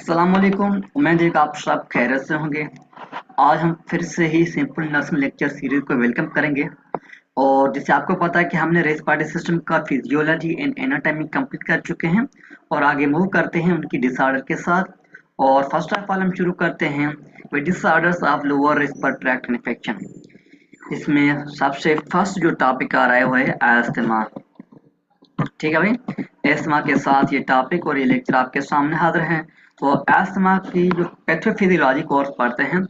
अस्सलाम वालेकुम। उम्मीद है कि आप सब खैरियत से होंगे। आज हम फिर से ही सिंपल नर्सिंग लेक्चर सीरीज को वेलकम करेंगे। और जैसे आपको पता है कि हमने रेस्पिरेटरी सिस्टम का फिजियोलॉजी एंड एनाटॉमी कंप्लीट कर चुके हैं और आगे मूव करते हैं उनकी डिसऑर्डर के साथ। और फर्स्ट ऑफ ऑल हम शुरू करते हैं with disorders of lower respiratory tract infection. इसमें सबसे फर्स्ट जो टॉपिक आ रहा है वो है अस्थमा। ठीक है भाई, एस्थमा के साथ ये टॉपिक और ये लेक्चर आपके सामने हाजिर हैं। तो एस्थमा की जो पैथोफिजियोलॉजी कोर्स पढ़ते हैं,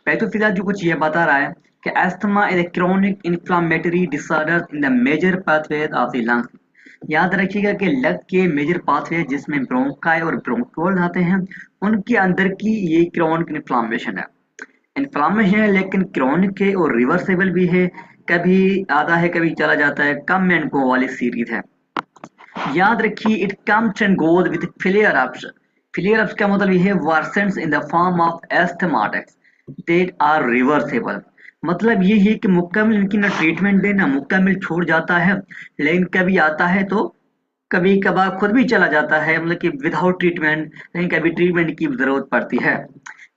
पैथोफिजियोलॉजी कुछ ये बता रहा है कि asthma is a chronic inflammatory disorder in the major pathways of the lungs. याद रखिएगा कि लंग के मेजर पाथवे जिसमें ब्रोंकाई और ब्रोंक्यूल आते हैं, उनके अंदर की ये क्रोनिक इन्फ्लामेशन है। इन्फ्लामेशन है लेकिन क्रोनिक है और रिवर्सेबल भी है। कभी आता है कभी चला जाता है, कम एंड गो वाली सीरीज है। याद रखिए it comes and goes with flare ups. Flare ups का मतलब ये है versions in the form of asthmatics that are reversible. मतलब ये है कि मुकम्मल इनकी ना ट्रीटमेंट देना मुकम्मल छूट जाता है, लेकिन कभी आता है तो कभी कभार खुद भी चला जाता है, मतलब कि विदाउट ट्रीटमेंट, लेकिन कभी ट्रीटमेंट की जरूरत पड़ती है।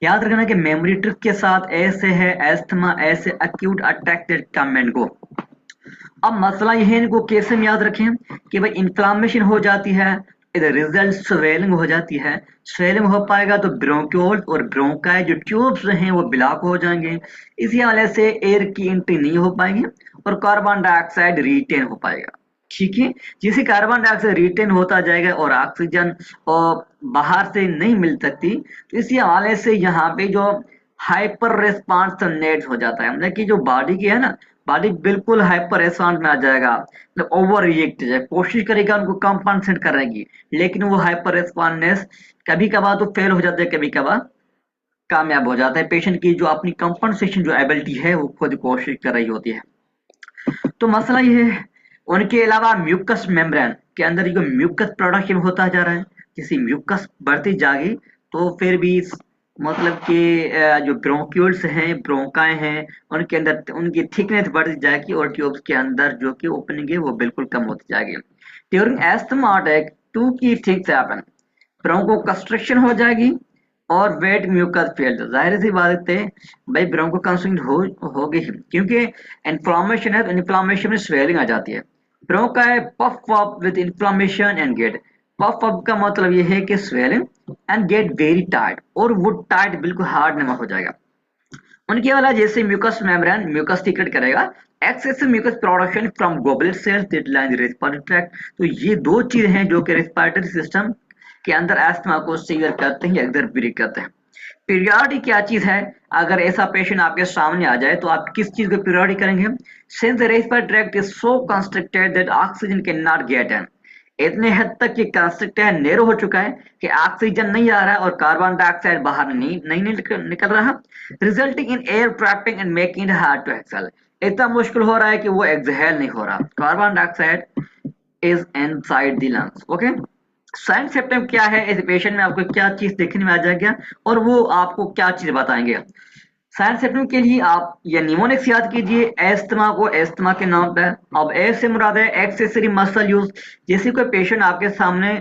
याद रखना कि मेमोरी ट्रिक के साथ ऐसे है एस्थमा ऐसे acute attack that come and go. अब मसला यह है इनको कैसे हम याद रखें कि भाई इन्फ्लामेशन हो जाती है, इधर रिजल्ट स्वेलिंग हो जाती है। स्वेलिंग हो पाएगा तो ब्रोंक्यूल्स और ब्रोंकाई जो ट्यूब्स हैं वो ब्लॉक हो जाएंगे। इसी वजह से एयर की एंट्री नहीं हो पाएगी और कार्बन डाइऑक्साइड रिटेन हो पाएगा। ठीक है, जिसे कार्बन डाइऑक्साइड रिटेन होता जाएगा और ऑक्सीजन और बाहर से नहीं मिल सकती, तो इसी हवाले से यहाँ पे जो हाइपर रेस्पॉन्स नेट हो जाता है, मतलब कि जो बॉडी की है ना, बॉडी बिल्कुल हाइपर रेस्पॉन्स में आ जाएगा, मतलब ओवर रिएक्ट है, कोशिश करेगा उनको कंपनसेट करने की, लेकिन वो हाइपर रेस्पॉन्सनेस कभी कभार तो फेल हो जाता है, कभी कभार कामयाब हो जाता है। पेशेंट की जो अपनी कंपनसेशन जो एबिलिटी है वो खुद कोशिश कर रही होती है। तो मसला ये है, उनके अलावा म्यूकस मेम्ब्रेन के अंदर जो म्यूकस प्रोडक्शन होता जा रहा है, जैसे म्यूकस बढ़ती जाएगी तो फिर भी मतलब कि जो ब्रोंक्यूल्स हैं ब्रोंकाएं हैं उनके अंदर उनकी थिकनेस बढ़ती जाएगी और ट्यूब्स के अंदर जो कि ओपनिंग है वो बिल्कुल कम होती जाएगी। ड्यूरिंग एस्थमा अटैक टू की थिंग्स हैपन, ब्रोंको कंस्ट्रक्शन हो जाएगी और वेट म्यूकस फील्ड। जाहिर सी बात है भाई ब्रोंको कंस्ट्रक्शन होगी ही, क्योंकि इन्फ्लामेशन है तो इन्फ्लामेशन में स्वेलिंग आ जाती है। ब्रोंका है puff up with inflammation and get. Puff up का मतलब ये है कि swelling and get very tight, और वो टाइट बिल्कुल हार्ड नमा हो जाएगा। उनके वाला जैसे म्यूकस मेम्ब्रेन म्यूकस सीक्रेट करेगा, excessive mucus production from goblet cells that line the respiratory tract. तो ये दो चीज हैं जो कि रेस्पिरेटरी सिस्टम के अंदर एस्थमा को सीवियर करते हैं या एक्सरबेट करते हैं। पीरियडिटी क्या चीज है? अगर ऐसा पेशेंट आपके सामने आ जाए तो आप किस चीज को पीरियडिटी करेंगे? Since the respiratory tract is so constricted that oxygen can not get in, इतने हद तक ये कंस्ट्रिक्ट है, नैरो हो चुका है कि ऑक्सीजन नहीं आ रहा है और कार्बन डाइऑक्साइड बाहर नहीं निकल रहा, resulting in air trapping and making it hard to exhale. इतना मुश्किल हो रहा है कि वो एक्सहेल नहीं हो रहा, carbon dioxide is inside the lungs. Okay, sign symptom क्या है इस पेशेंट में, आपको क्या चीज देखने में आ जाएगा और वो आपको क्या चीज बताएंगे। साइन सिम्टम के लिए आप ये निमोनिक्स याद कीजिए, एस्थमा को एस्थमा के नाम पर। अब ए से मुराद है एक्सेसरी मसल यूज। जैसे कोई पेशेंट आपके सामने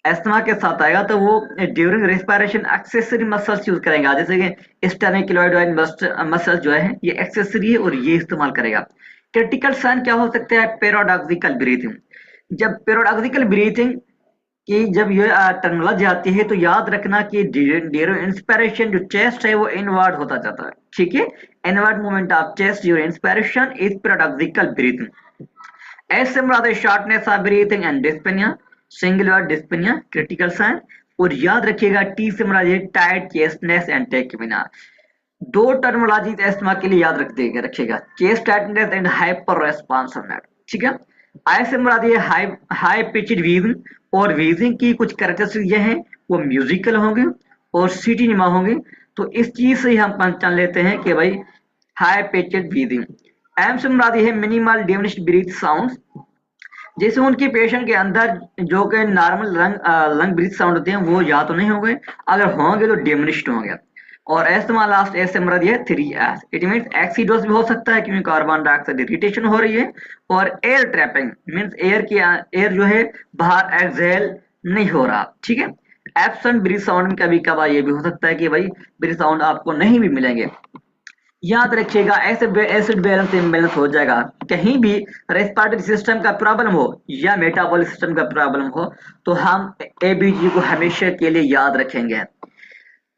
एस्थमा के साथ आएगा तो वो during respiration accessory muscles use करेगा, जैसे कि स्टेर्निकुलॉइड मसल्स जो है ये एक्सेसरी है और ये इस्तेमाल करेगा। क्रिटिकल साइन क्या हो सकता है? Paradoxical breathing. जब पैराडॉक्सिकल ब्रीथिंग कि जब ये टर्मिनोलॉजी आती है तो याद रखना कि ड्यूरिंग इंस्पिरेशन जो चेस्ट है वो इनवर्ड होता जाता है। ठीक है, inward movement of chest during inspiration is paradoxical breathing. ऐसे मुराद है shortness of breathing and dyspnea, singular dyspnea critical sign. और याद रखिएगा टी से मुराद है टाइट चेस्टनेस एंड टेकिमिना। दो टर्मिनोलॉजी एस्थमा के लिए याद रखिएगा, chest tightness and hyper responsiveness. ठीक है, आई से मुराद ये हाई हाई पिच्ड व्हीजिंग, और व्हीजिंग की कुछ कैरेक्टरिस्टिक ये हैं वो म्यूजिकल होंगे और सीटी निमा होंगे। तो इस चीज से ही हम पहचान लेते हैं कि भाई हाई पिच्ड व्हीजिंग। एम से मुराद ये है मिनिमल डिमिनिश्ड ब्रीथ साउंड। जैसे उनके पेशेंट के अंदर जो कि नॉर्मल लंग ब्रीथ साउंड होते हैं वो या तो नहीं होंगे, अगर होंगे तो डिमिनिश्ड होंगे। और एस्थमा लास्ट एस से मुराद है 3S, इट मींस एक्सीडोस भी हो सकता है क्योंकि कार्बन डाइऑक्साइड इरिटेशन हो रही है। और एयर ट्रैपिंग मींस एयर जो है बाहर एक्सहेल नहीं हो रहा। ठीक है, एब्सेंट ब्रीथ साउंड में कभी कभार ये भी हो सकता है कि भाई ब्रीथ साउंड आपको नहीं भी मिलेंगे। याद रखिएगा ऐसे एसिड बैलेंस इम्बैलेंस हो जाएगा, कहीं भी रेस्पिरेटरी सिस्टम का प्रॉब्लम हो या मेटाबॉलिक सिस्टम का प्रॉब्लम हो तो हम एबीजी को हमेशा के लिए याद रखेंगे।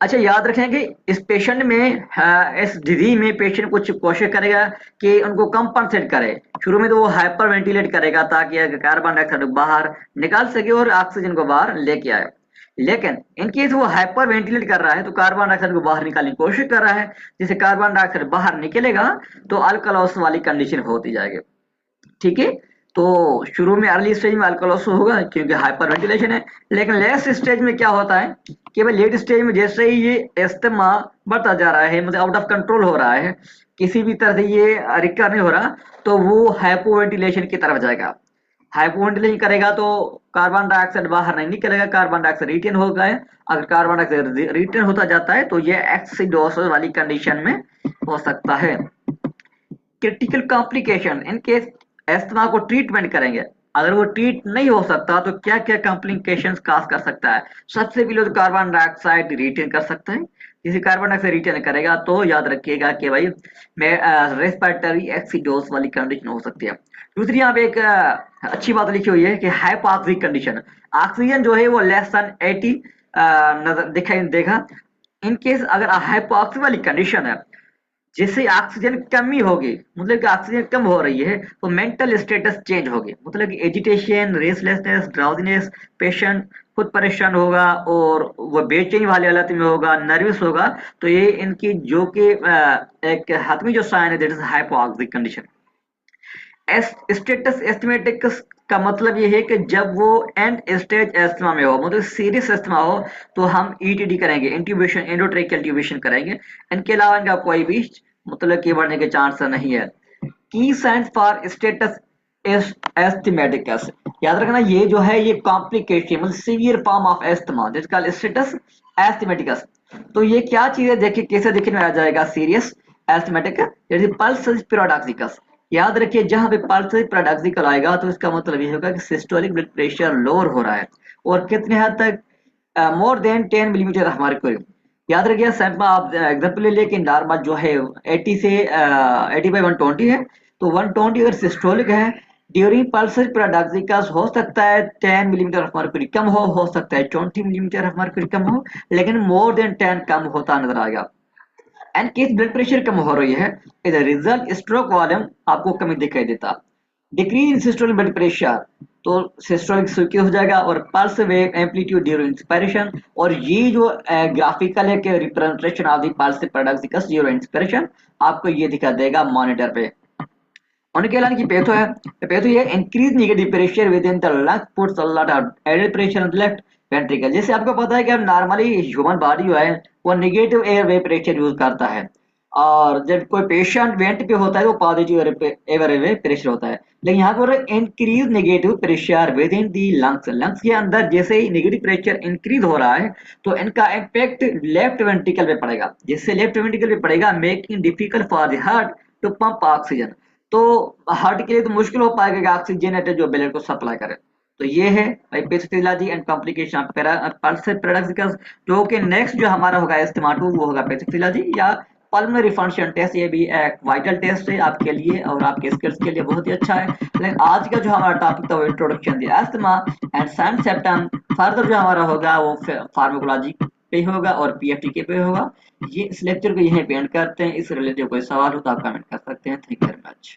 अच्छा, याद रखें कि इस पेशेंट में इस डिजीज में पेशेंट कुछ कोशिश करेगा कि उनको कंपनसेट करे। शुरू में तो वो हाइपर वेंटिलेट करेगा ताकि कार्बन डाइऑक्साइड बाहर निकाल सके और ऑक्सीजन को बाहर लेके आए। लेकिन इन केस वो हाइपर वेंटिलेट कर रहा है तो कार्बन डाइऑक्साइड को बाहर निकालने की कोशिश कर रहा है, जिससे कार्बन डाइऑक्साइड बाहर निकलेगा तो अल्कलॉस वाली कंडीशन होती जाएगी। ठीक है, तो शुरू में अर्ली स्टेज में अल्कोलोसिस होगा क्योंकि हाइपर वेंटिलेशन है। लेकिन लेट स्टेज में क्या होता है कि भाई लेट स्टेज में जैसे ही ये एस्थमा बढ़ता जा रहा है, मतलब आउट ऑफ कंट्रोल हो रहा है, किसी भी तरह से ये रिकवर नहीं हो रहा, तो वो हाइपो वेंटिलेशन की तरफ जाएगा। हाइपो वेंटिलेशन करेगा तो कार्बन डाइऑक्साइड बाहर नहीं निकलेगा, कार्बन डाइऑक्साइड रिटेन हो गए। अगर कार्बन डाइऑक्साइड रिटेन होता जाता है तो ये एक्सीडोसिस वाली कंडीशन में हो सकता है। Critical complication in case asthma को ट्रीटमेंट करेंगे, अगर वो ट्रीट नहीं हो सकता तो क्या क्या कॉम्प्लिकेशंस काज कर सकता है। सबसे पहले तो कार्बन डाइऑक्साइड रिटेन कर सकता है, जैसे कार्बन डाइऑक्साइड रिटेन करेगा तो याद रखिएगा कि भाई मैं रेस्पिरेटरी एक्सीडोस वाली कंडीशन हो सकती है। दूसरी यहाँ पे एक अच्छी बात लिखी हुई है कि हाइपोक्सिक कंडीशन, ऑक्सीजन जो है वो लेस देन 80 नजर दिखाई देगा। इन केस अगर हाइपोक्सी वाली कंडीशन है जिससे ऑक्सीजन कमी होगी, मतलब कि ऑक्सीजन कम हो रही है, तो मेंटल स्टेटस चेंज होगी, मतलब कि एजिटेशन, रेस्टलेसनेस, ड्राउजीनेस, पेशेंट खुद परेशान होगा और वो बेचैनी वाली हालत में होगा, नर्वस होगा। तो ये इनकी जो कि एक हाथमी जो साइन है that is hypoxic condition. Status asthmaticus का मतलब ये है कि जब वो एंड स्टेज एस्थमा में हो, मतलब सीरियस एस्थमा हो, तो हम ईटीडी करेंगे, इंट्यूबेशन, एंडोट्रेकियल ट्यूबेशन करेंगे। इनके अलावा इनका कोई भी मतलब कि बढ़ने के चांस नहीं है। की साइंस फॉर स्टेटस एस्थमेटिकस, याद रखना ये जो है ये कॉम्प्लिकेशन मतलब सीवियर फॉर्म ऑफ एस्थमा जिसका स्टेटस एस्थमेटिकस। तो ये क्या चीज है, देखिए कैसे देखने में आ जाएगा सीरियस एस्थमेटिक, जैसे पल्स पैराडॉक्सिकस। याद रखिए जहां पे पल्स पैराडॉक्सिकल आएगा तो इसका मतलब ये होगा कि सिस्टोलिक ब्लड प्रेशर लोअर हो रहा है, और कितने हद तक, मोर देन 10 मिलीमीटर हमारे को। याद रखिए सैंपल आप एग्जाम्पल ले लेकिन नॉर्मल जो है 80 से 80 बाई 120 है, तो 120 अगर सिस्टोलिक है ड्यूरिंग पल्सर पैराडॉक्सिकस हो सकता है 10 मिलीमीटर ऑफ मर्क्यूरी कम हो सकता है 20 मिलीमीटर ऑफ मर्क्यूरी कम हो, लेकिन मोर देन 10 कम होता नजर आएगा। एंड केस ब्लड प्रेशर कम हो रही है, इज रिजल्ट स्ट्रोक वॉल्यूम आपको कमी दिखाई देता। Decrease in systolic blood pressure, तो सिस्टोलिक स्विच हो जाएगा और pulse wave amplitude during inspiration. और ये जो ग्राफिकल है कि representation of the pulse paradoxus during inspiration आपको ये दिखा देगा मॉनिटर पे। उनके अलावा की पैथो है, पैथो ये increase negative pressure within the lung puts a lot of added pressure on the left ventricle. जैसे आपको पता है कि नॉर्मली ह्यूमन बॉडी जो है वो नेगेटिव एयर वे प्रेशर यूज करता है, और जब कोई पेशेंट वेंट पे होता है तो पॉजिटिव एयर वे प्रेशर होता है। लेकिन यहाँ पर increase negative pressure with in the lungs, lungs के अंदर जैसे ही नेगेटिव प्रेशर इंक्रीज हो रहा है तो इनका इम्पैक्ट लेफ्ट वेंट्रिकल पे पड़ेगा, जिससे लेफ्ट वेंट्रिकल पे पड़ेगा making difficult for the heart to pump oxygen. तो हार्ट के लिए तो मुश्किल हो पाएगा कि ऑक्सीजनेटेड जो ब्लड को सप्लाई करे। तो ये है पैथोफिजियोलॉजी एंड कॉम्प्लिकेशन पल्स पैराडॉक्सिकस। जो कि नेक्स्ट जो हमारा होगा एस्टिमेट वो होगा पैथोफिजियोलॉजी या पल्मोनरी फंक्शन टेस्ट। ये भी एक वाइटल टेस्ट है आपके लिए और आपके स्किल्स के लिए बहुत ही अच्छा है। लेकिन आज का जो हमारा टॉपिक था वो introduction the asthma and sign symptom. Further जो हमारा होगा वो फार्माकोलॉजी पे होगा और पीएफटी के पे होगा। ये इस लेक्चर को यहीं पे एंड करते हैं। इस रिलेटेड कोई सवाल हो तो आप कमेंट कर सकते हैं। Thank you very much.